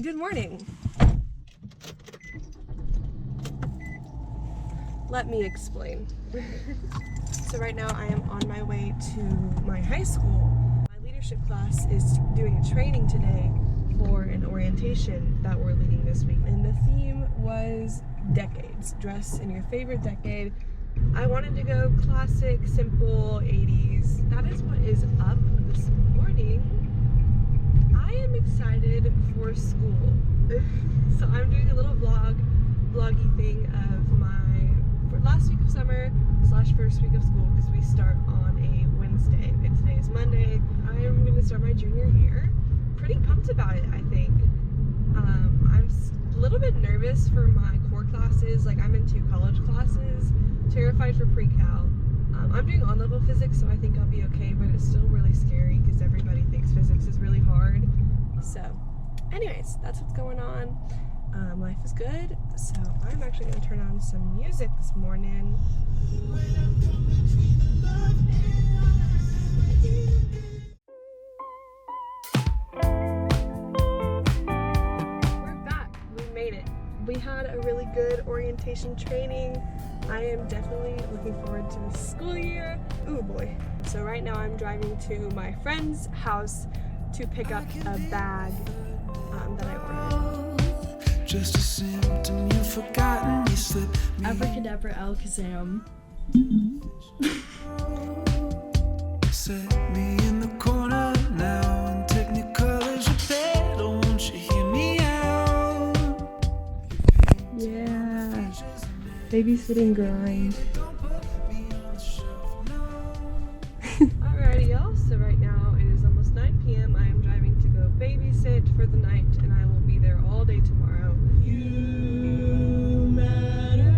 Good morning. Let me explain. So right now I am on my way to my high school. My leadership class is doing a training today for an orientation that we're leading this week. And the theme was decades. Dress in your favorite decade. I wanted to go classic, simple 80s. That is what is up this morning. I am excited for school. So I'm doing a little vloggy thing of my last week of summer / first week of school because we start on a Wednesday and today is Monday. I am going to start my junior year. Pretty pumped about it, I think. I'm a little bit nervous for my core classes. Like, I'm in 2 college classes. Terrified for pre-cal. I'm doing on-level physics, so I think I'll be okay, but it's still really scary because everybody thinks physics is really hard. So anyways, that's what's going on. Life is good, so I'm actually going to turn on some music this morning. We're back. We made it. We had a really good orientation training. I am definitely looking forward to the school year. Ooh boy. So right now I'm driving to my friend's house to pick up a bag that I ordered. Just a symptom you've forgotten, you slip me. Abracadabra Alakazam. Set me in the corner now, and Technicolor's your bed. Oh, won't you hear me out? Yeah. Babysitting grind. Alrighty y'all, so right now it is almost 9 p.m. I am driving to go babysit for the night and I will be there all day tomorrow. You matter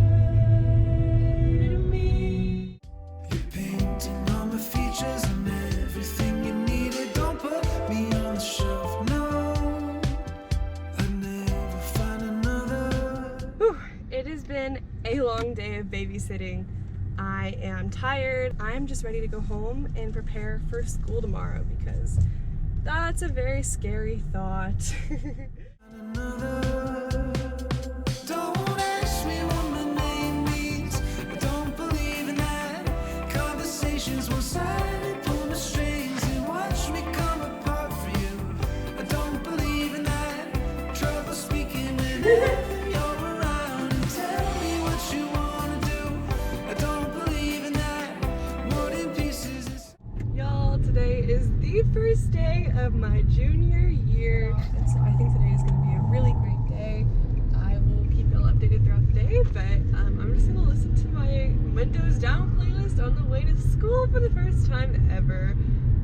to me. You're painting all my features and everything you needed. Don't put me on the shelf, no. I'd never find another. Whew, it has been a long day of babysitting. I am tired. I am just ready to go home and prepare for school tomorrow because that's a very scary thought. Don't ask me what my name means. I don't believe in that. Conversations one-sided, pull my strings and watch me come apart for you. I don't believe in that. Trouble speaking whenever you're around and tell me what you wanna do. I don't believe in that. More in pieces is. Y'all, today is the first day of my junior year, and so I think today is going to be a really great day. I will keep y'all updated throughout the day, but I'm just going to listen to my Windows Down playlist on the way to school for the first time ever,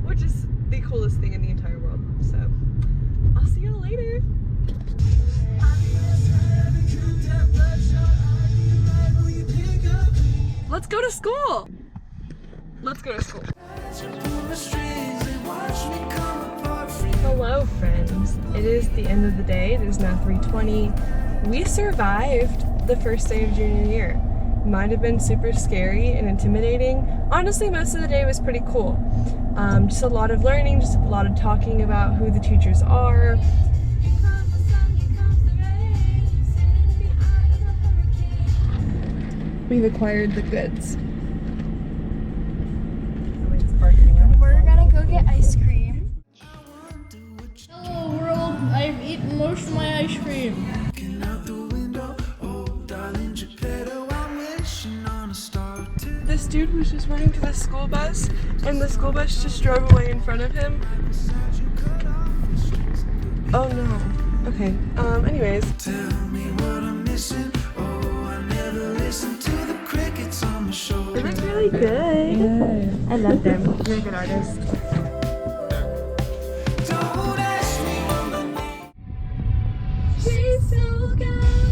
which is the coolest thing in the entire world. So, I'll see y'all later. Let's go to school! Let's go to school. Hello friends, it is the end of the day. It is now 3:20. We survived the first day of junior year. Might have been super scary and intimidating. Honestly, most of the day was pretty cool. Just a lot of learning, just a lot of talking about who the teachers are. We've acquired the goods. We're gonna go get ice cream. Hello world, I've eaten most of my ice cream. This dude was just running to the school bus, and the school bus just drove away in front of him. Oh no. Okay. Anyways. Tell me what I'm missing. Oh, I never listened to the crickets on my shoulder. They look really good. Yeah. I love them. They're a good artist. Don't ask me what my name She's so good.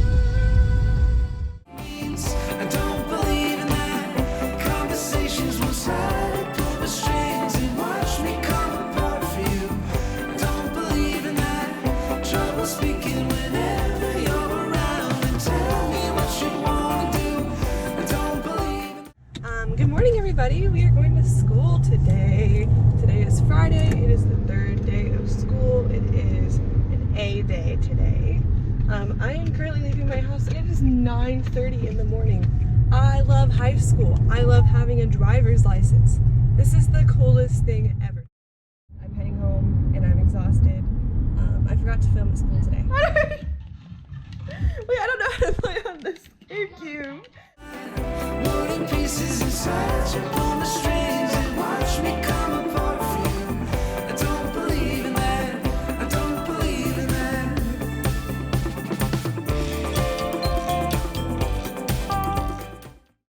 means. I don't believe in that. Conversations one-sided, pull the strings and watch me come apart for you. I don't believe in that. Trouble speaking whenever you're around and tell me what you wanna do. I don't believe in. Good morning, everybody. We are going to school today. Today is I am currently leaving my house and it is 9:30 in the morning. I love high school. I love having a driver's license. This is the coolest thing ever. I'm heading home and I'm exhausted. I forgot to film at school today.